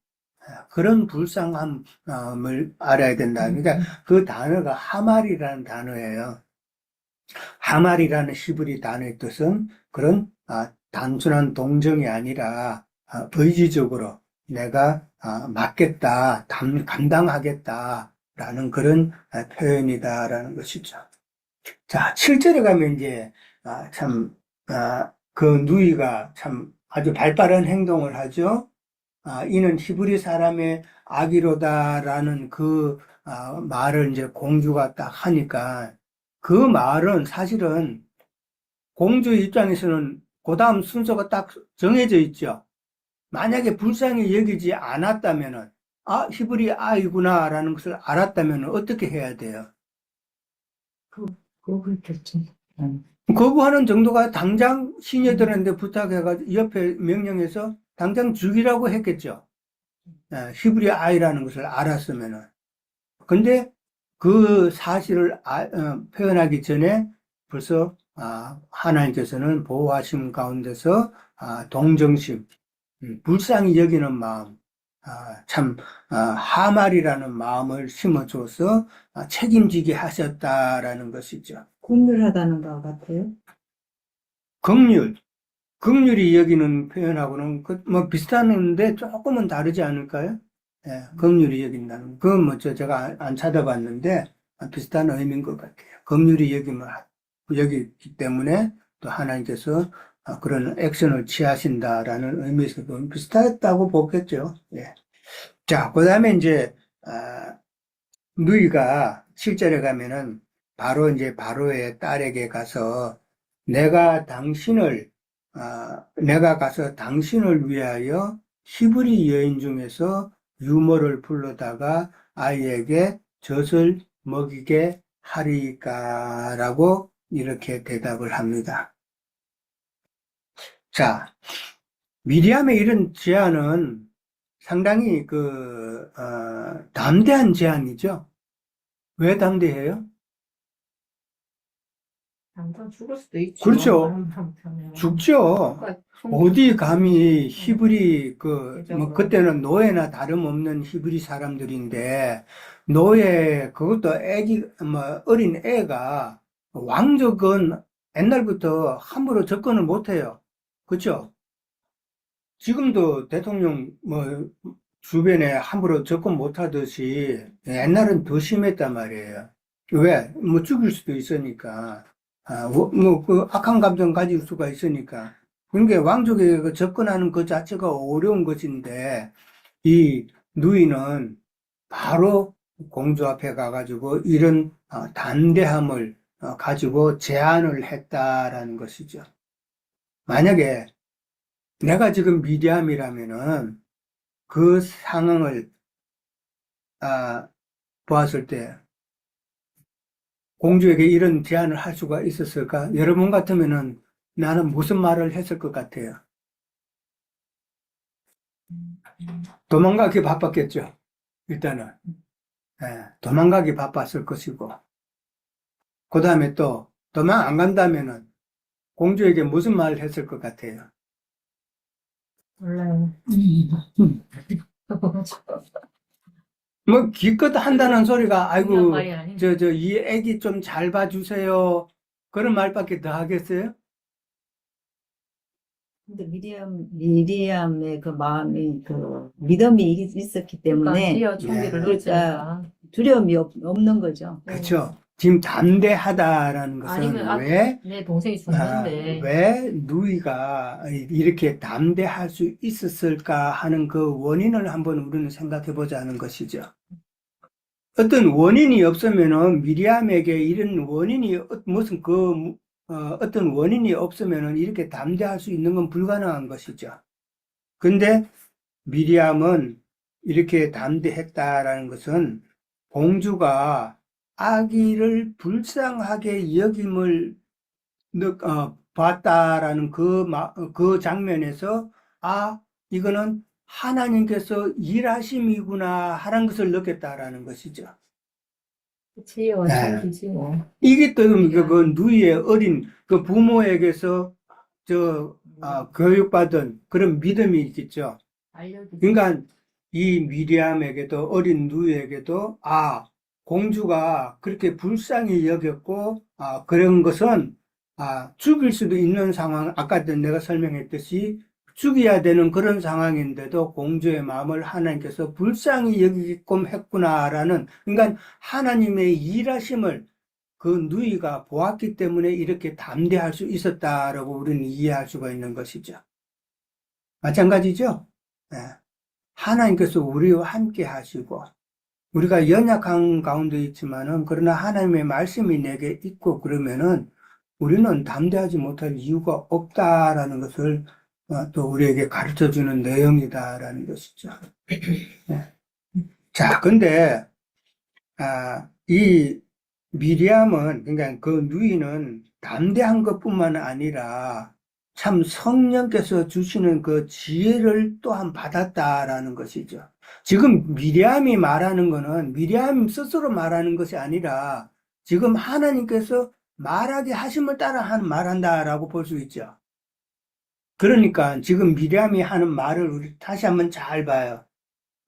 그런 불쌍함을 알아야 된다. 그러니까 그 단어가 하말이라는 단어예요. 하말이라는 히브리 단어의 뜻은 그런 단순한 동정이 아니라 의지적으로 내가 맡겠다, 감당하겠다라는 그런 표현이다라는 것이죠. 자, 7절에 가면 이제, 그 누이가 참 아주 발빠른 행동을 하죠. 이는 히브리 사람의 아기로다라는 말을 이제 공주가 딱 하니까 그 말은 사실은 공주 입장에서는 그 다음 순서가 딱 정해져 있죠. 만약에 불쌍히 여기지 않았다면은, 히브리 아이구나라는 것을 알았다면 어떻게 해야 돼요? 그렇겠지. 거부하는 정도가 당장 시녀들한테 부탁해가지고 옆에 명령해서 당장 죽이라고 했겠죠. 히브리 아이라는 것을 알았으면은. 근데 그 사실을 표현하기 전에 벌써 하나님께서는 보호하심 가운데서 동정심, 불쌍히 여기는 마음, 하말이라는 마음을 심어줘서 책임지게 하셨다라는 것이죠. 긍휼하다는 것 같아요. 긍휼이 여기는 표현하고는 뭐 비슷한데 조금은 다르지 않을까요? 예, 긍휼이 여긴다는 그건 뭐 제가 안 찾아봤는데 비슷한 의미인 것 같아요. 긍휼이 여기기 때문에 또 하나님께서 그런 액션을 취하신다라는 의미에서 비슷하다고 보겠죠. 예. 자, 그 다음에 이제 누이가 7절에 가면은 바로 이제 바로의 딸에게 가서 내가 가서 당신을 위하여 히브리 여인 중에서 유모를 불러다가 아이에게 젖을 먹이게 하리까라고 이렇게 대답을 합니다. 자, 미리암의 이런 제안은 상당히 담대한 제안이죠. 왜 담대해요? 당장 죽을 수도 있죠. 그렇죠. 한편에. 죽죠. 그러니까 어디 감히 히브리 그죠. 그때는 노예나 다름없는 히브리 사람들인데 그것도 어린 애가 왕족은 옛날부터 함부로 접근을 못해요. 그렇죠? 지금도 대통령 주변에 함부로 접근 못하듯이 옛날은 더 심했단 말이에요. 왜? 뭐 죽일 수도 있으니까. 그 악한 감정 가질 수가 있으니까. 그러니까 왕족에게 접근하는 그 자체가 어려운 것인데, 이 누이는 바로 공주 앞에 가가지고 이런 담대함을 가지고 제안을 했다라는 것이죠. 만약에 내가 지금 미디암이라면은 그 상황을 보았을 때 공주에게 이런 제안을 할 수가 있었을까? 여러분 같으면은 나는 무슨 말을 했을 것 같아요? 도망가기 바빴겠죠. 일단은. 도망가기 바빴을 것이고. 그 다음에 또 도망 안 간다면은 공주에게 무슨 말을 했을 것 같아요? 몰라요. 뭐 기껏 한다는 소리가 아이고 중요한 말이 아닌데. 이 애기 좀 잘 봐주세요. 그런 말밖에 더 하겠어요? 근데 미리암의 그 마음이 그 믿음이 있었기 때문에 그러니까 준비를 네. 했으니까. 두려움이 없는 거죠. 그렇죠. 지금 담대하다라는 것은 아니면 왜 내 동생이 죽는데. 왜 누이가 이렇게 담대할 수 있었을까 하는 그 원인을 한번 우리는 생각해 보자는 것이죠. 어떤 원인이 없으면은 미리암에게 이런 원인이 어떤 원인이 없으면은 이렇게 담대할 수 있는 건 불가능한 것이죠. 근데 미리암은 이렇게 담대했다라는 것은 공주가 아기를 불쌍하게 여김을 봤다라는 그 장면에서 이거는 하나님께서 일하심이구나 하는 것을 느꼈다라는 것이죠. 지혜와 네. 천기지 뭐. 이게 또 그 누이의 어린 그 부모에게서 교육받은 그런 믿음이 있겠죠. 알려주지. 그러니까 이 미리암에게도 어린 누이에게도 공주가 그렇게 불쌍히 여겼고 그런 것은 죽일 수도 있는 상황, 아까 내가 설명했듯이 죽여야 되는 그런 상황인데도 공주의 마음을 하나님께서 불쌍히 여기게끔 했구나라는, 그러니까 하나님의 일하심을 그 누이가 보았기 때문에 이렇게 담대할 수 있었다라고 우리는 이해할 수가 있는 것이죠. 마찬가지죠? 예. 하나님께서 우리와 함께 하시고, 우리가 연약한 가운데 있지만은, 그러나 하나님의 말씀이 내게 있고 그러면은, 우리는 담대하지 못할 이유가 없다라는 것을 또 우리에게 가르쳐 주는 내용이다라는 것이죠. 예. 자, 근데, 이 미리암은, 그러니까 그 누이는 담대한 것뿐만 아니라 참 성령께서 주시는 그 지혜를 또한 받았다라는 것이죠. 지금 미리암이 말하는 거는 미리암 스스로 말하는 것이 아니라 지금 하나님께서 말하게 하심을 따라 말한다라고 볼 수 있죠. 그러니까 지금 미리암이 하는 말을 우리 다시 한번 잘 봐요.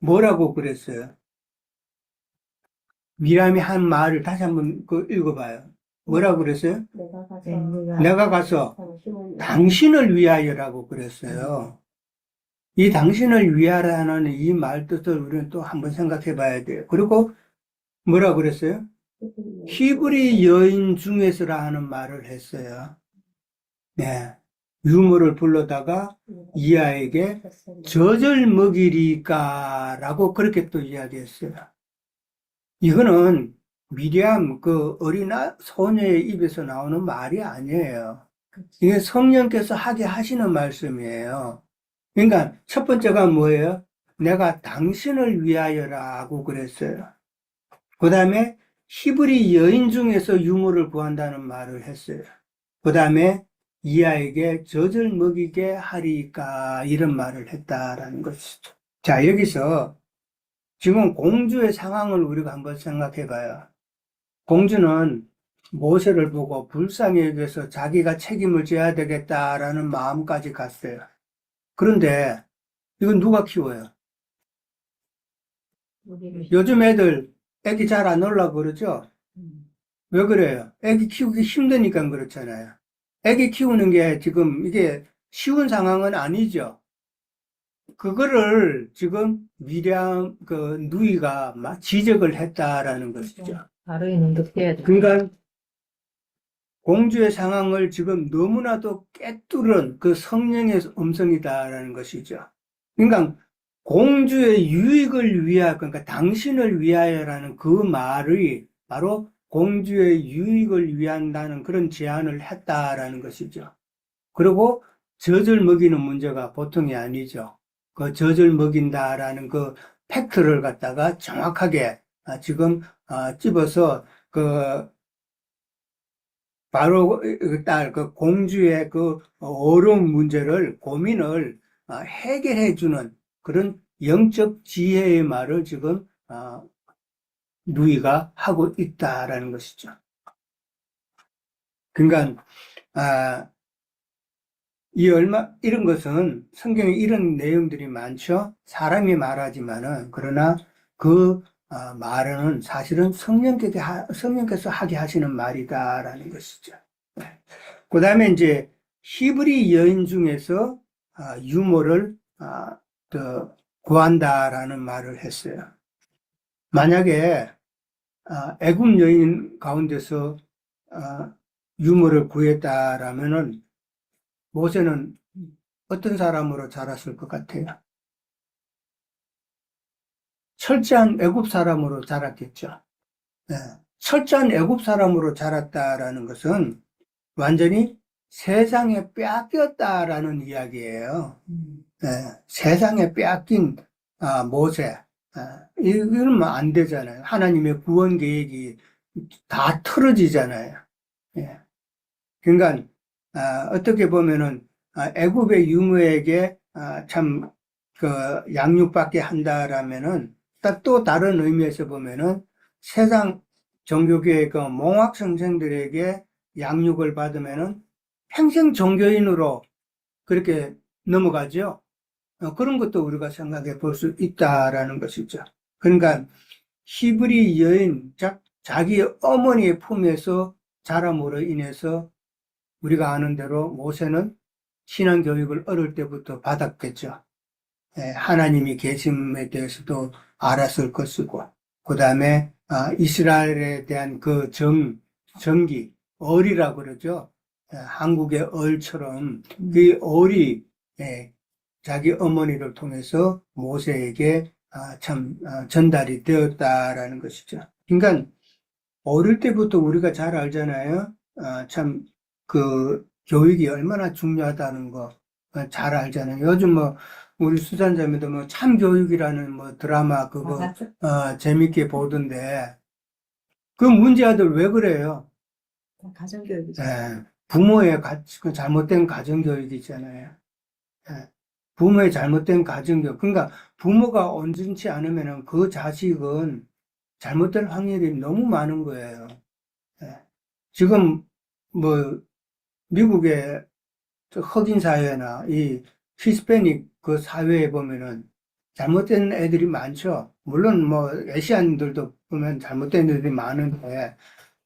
뭐라고 그랬어요? 미리암이 한 말을 다시 한번 읽어봐요. 뭐라고 그랬어요? 내가 가서 당신을 위하여라고 그랬어요. 이 당신을 위하라는 이 말 뜻을 우리는 또 한번 생각해 봐야 돼요. 그리고 뭐라고 그랬어요? 히브리 여인 중에서라 하는 말을 했어요. 네. 유모를 불러다가 이 아이에게 젖을 먹이리까라고 그렇게 또 이야기했어요. 이거는 미리암 그 어린 소녀의 입에서 나오는 말이 아니에요. 이게 성령께서 하게 하시는 말씀이에요. 그러니까 첫 번째가 뭐예요? 내가 당신을 위하여라고 그랬어요. 그 다음에 히브리 여인 중에서 유모를 구한다는 말을 했어요. 그 다음에 이 아이에게 젖을 먹이게 하리까 이런 말을 했다라는 것이죠. 자, 여기서 지금 공주의 상황을 우리가 한번 생각해 봐요. 공주는 모세를 보고 불쌍히 여겨서 자기가 책임을 져야 되겠다라는 마음까지 갔어요. 그런데 이건 누가 키워요? 요즘 애들 애기 잘 안 놀라고 그러죠? 왜 그래요? 애기 키우기 힘드니까 그렇잖아요. 애기 키우는 게 지금 이게 쉬운 상황은 아니죠. 그거를 지금 미리암 그 누이가 막 지적을 했다라는 것이죠. 바로의 능력해야 돼. 그러니까 공주의 상황을 지금 너무나도 꿰뚫은 그 성령의 음성이다라는 것이죠. 그러니까 공주의 유익을 위하여, 그러니까 당신을 위하여라는 그 말이 바로 공주의 유익을 위한다는 그런 제안을 했다라는 것이죠. 그리고 젖을 먹이는 문제가 보통이 아니죠. 그 젖을 먹인다라는 그 팩트를 갖다가 정확하게 지금 집어서 그 바로 그 공주의 그 어려운 문제를 고민을 해결해 주는 그런 영적 지혜의 말을 지금 누이가 하고 있다라는 것이죠. 그러니까 이런 것은 성경에 이런 내용들이 많죠. 사람이 말하지만은 그러나 그 말은 사실은 성령께서 하게 하시는 말이다라는 것이죠. 그 다음에 이제 히브리 여인 중에서 유모를 구한다라는 말을 했어요. 만약에 애굽 여인 가운데서 유모를 구했다라면은 모세는 어떤 사람으로 자랐을 것 같아요? 철저한 애굽 사람으로 자랐겠죠. 네. 철저한 애굽 사람으로 자랐다라는 것은 완전히 세상에 빼앗겼다라는 이야기예요. 네. 세상에 빼앗긴 모세. 이러면 안 되잖아요. 하나님의 구원 계획이 다 틀어지잖아요. 네. 그러니까 어떻게 보면은 애굽의 유모에게 참 그 양육받게 한다라면은 또 다른 의미에서 보면은 세상 종교계의 그 몽학 선생들에게 양육을 받으면은 평생 종교인으로 그렇게 넘어가죠. 그런 것도 우리가 생각해 볼 수 있다라는 것이죠. 그러니까 히브리 여인, 자기 어머니의 품에서 자람으로 인해서 우리가 아는 대로 모세는 신앙교육을 어릴 때부터 받았겠죠. 하나님이 계심에 대해서도 알았을 것이고, 그 다음에 이스라엘에 대한 그 전기, 얼이라고 그러죠. 한국의 얼처럼 그 얼이 자기 어머니를 통해서 모세에게 전달이 되었다라는 것이죠. 그러니까 어릴 때부터 우리가 잘 알잖아요. 참 그 교육이 얼마나 중요하다는 거 잘 알잖아요. 요즘 뭐 우리 수산자매도 뭐 참교육이라는 뭐 드라마 그거 재밌게 보던데 그 문제 아들 왜 그래요? 가정교육이죠. 부모의 그 잘못된 가정교육이 있잖아요. 부모의 잘못된 가정교육. 그러니까 부모가 온전치 않으면은 그 자식은 잘못될 확률이 너무 많은 거예요. 지금 뭐 미국의 흑인 사회나 이 히스패닉 그 사회에 보면은 잘못된 애들이 많죠. 물론 뭐 아시안들도 보면 잘못된 애들이 많은데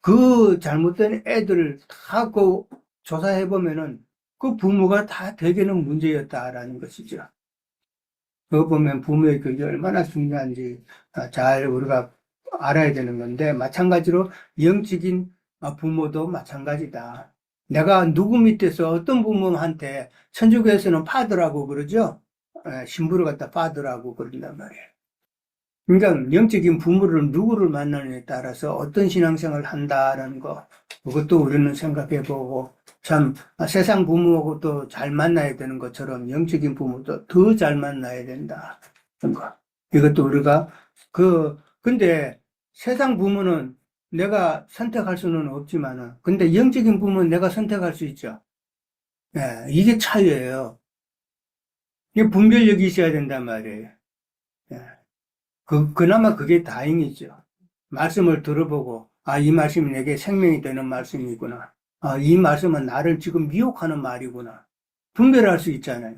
그 잘못된 애들 다 그 조사해 보면은 그 부모가 다 대개는 문제였다라는 것이죠. 그거 보면 부모의 교육이 얼마나 중요한지 잘 우리가 알아야 되는 건데 마찬가지로 영적인 부모도 마찬가지다. 내가 누구 밑에서 어떤 부모한테 천주교에서는 파더라고 그러죠. 신부를 갖다 파더라고 그런단 말이에요. 그러니까 영적인 부모를 누구를 만나느냐에 따라서 어떤 신앙생활을 한다라는 거 그것도 우리는 생각해보고 참 세상 부모하고도 잘 만나야 되는 것처럼 영적인 부모도 더 잘 만나야 된다. 이것도 우리가 근데 세상 부모는 내가 선택할 수는 없지만은 근데 영적인 부모는 내가 선택할 수 있죠. 이게 차이예요. 이게 분별력이 있어야 된단 말이에요. 그나마 그게 다행이죠. 말씀을 들어보고, 이 말씀이 내게 생명이 되는 말씀이구나. 이 말씀은 나를 지금 미혹하는 말이구나. 분별할 수 있잖아요.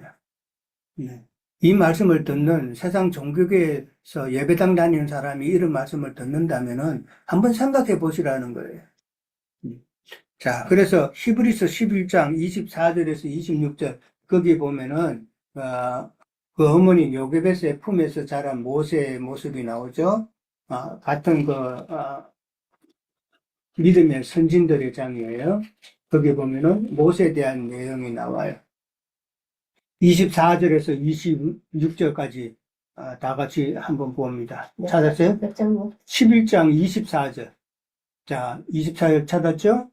네. 이 말씀을 듣는 세상 종교계에서 예배당 다니는 사람이 이런 말씀을 듣는다면은 한번 생각해 보시라는 거예요. 자, 그래서 히브리서 11장 24절에서 26절, 거기 보면은, 그 어머니 요게벳의 품에서 자란 모세의 모습이 나오죠. 같은 믿음의 선진들의 장이에요. 거기 보면은 모세에 대한 내용이 나와요. 24절에서 26절까지 다 같이 한번 봅니다. 찾았어요? 11장 24절. 자, 24절 찾았죠?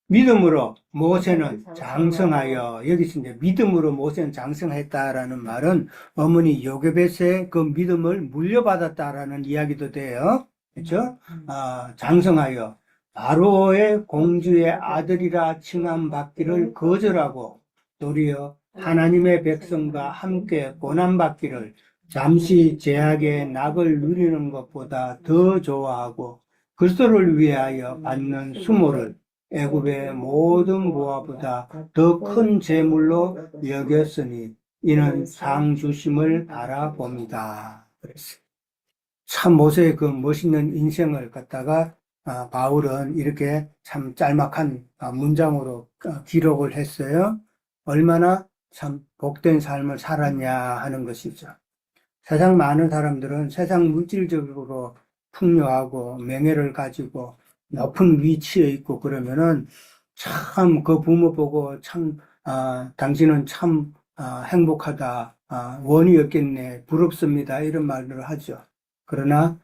믿음으로 모세는 장성하여, 여기서 이제 믿음으로 모세는 장성했다라는 말은 어머니 요게벳의 그 믿음을 물려받았다라는 이야기도 돼요. 그렇죠? 장성하여 바로의 공주의 아들이라 칭함받기를 거절하고 도리어 하나님의 백성과 함께 고난받기를 잠시 제약의 낙을 누리는 것보다 더 좋아하고 그리스도를 위하여 받는 수모를 애굽의 모든 모아보다 더 큰 재물로 여겼으니 이는 상 주심을 바라봅니다. 그랬어요. 참 모세의 그 멋있는 인생을 갖다가 바울은 이렇게 참 짤막한 문장으로 기록을 했어요. 얼마나 참 복된 삶을 살았냐 하는 것이죠. 세상 많은 사람들은 세상 물질적으로 풍요하고 명예를 가지고 높은 위치에 있고 그러면은 참 그 부모 보고 참 당신은 참 행복하다, 원이 없겠네, 부럽습니다 이런 말들을 하죠. 그러나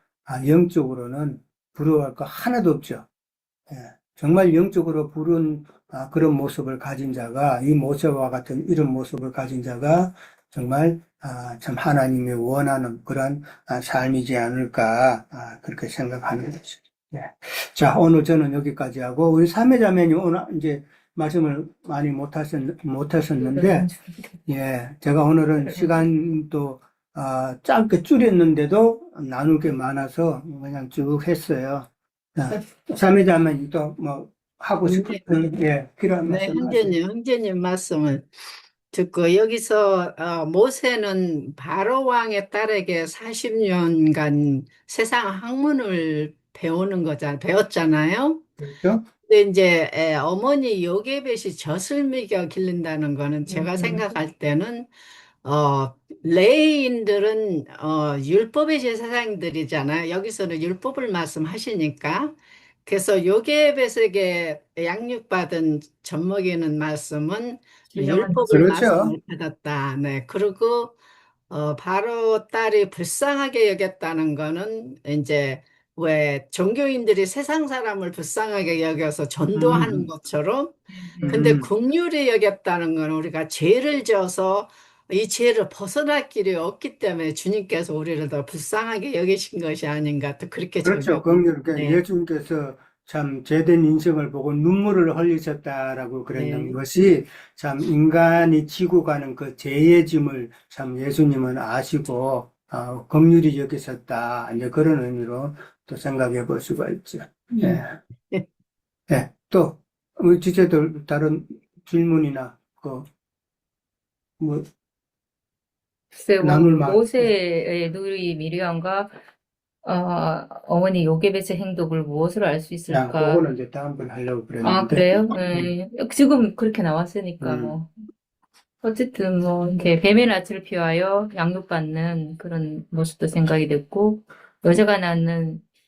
영적으로는 부러워할 거 하나도 없죠. 정말 영적으로 부른 그런 모습을 가진 자가 이 모세와 같은 이런 모습을 가진 자가 정말 참 하나님이 원하는 그런 삶이지 않을까 그렇게 생각하는 거죠. 자, 오늘 저는 여기까지 하고 우리 삼회자매님 오늘 이제 말씀을 많이 못하셨는데 제가 오늘은 시간도 짧게 줄였는데도 나눌 게 많아서 그냥 쭉 했어요. 삼회자매님 또 뭐 하고 싶은 필요한 네, 말씀 형제님 말씀을 듣고 여기서 모세는 바로 왕의 딸에게 40년간 세상 학문을 배웠잖아요. 그렇죠? 근데 이제 어머니 요게벳이 젖을 먹여 기른다는 거는 제가 생각할 때는 레위인들은 율법의 제사장들이잖아요. 여기서는 율법을 말씀하시니까 그래서 요괴배색에 양육받은 젖먹이는 말씀은 유명한 율법을 그렇죠. 말씀을 받았다. 네. 그리고 바로 딸이 불쌍하게 여겼다는 거는 이제 왜 종교인들이 세상 사람을 불쌍하게 여겨서 전도하는 것처럼 근데 음. 긍휼히 여겼다는 건 우리가 죄를 지어서 이 죄를 벗어날 길이 없기 때문에 주님께서 우리를 더 불쌍하게 여기신 것이 아닌가 또 그렇게 그렇죠. 적용. 그러니까 네. 예수님께서 참 죄된 인생을 보고 눈물을 흘리셨다라고 그랬는 네. 것이 참 인간이 지고 가는 그 죄의 짐을 참 예수님은 아시고 긍휼히 여기셨다. 이제 그런 의미로 또 생각해 볼 수가 있죠. 예. 예. 또 우리 지체들 다른 질문이나 뭐 글쎄, 나눌 말. 모세의 누이 미리암과 어머니 요게벳의 행동을 무엇으로 알 수 야, 있을까? 그거는 이제 다음번에 하려고 아, 그랬는데. 그래요? 지금 그렇게 나왔으니까, 뭐. 어쨌든, 뭐, 이렇게 뱀의 낯을 피하여 양육받는 그런 모습도 생각이 됐고,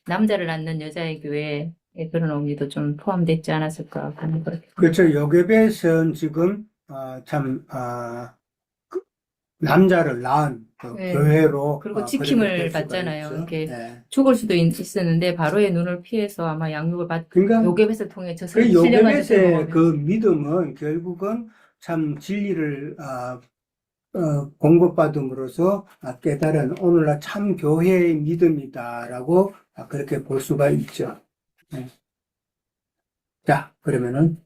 남자를 낳는 여자의 교회에 그런 의미도 좀 포함됐지 않았을까 하는 그렇게. 그렇죠. 요괴벳은 지금 남자를 낳은 그 네. 교회로 그리고 그렇게 지킴을 볼 수가 받잖아요. 있죠. 이렇게 네. 죽을 수도 있었는데 바로의 눈을 피해서 아마 양육을 그러니까 요게벳을 통해 그 신령한 젖을 요괴벳의 먹으면서. 그 믿음은 결국은 참 진리를 공급받음으로써 깨달은 오늘날 참 교회의 믿음이다라고 그렇게 볼 수가 있죠. 네. 자, 그러면은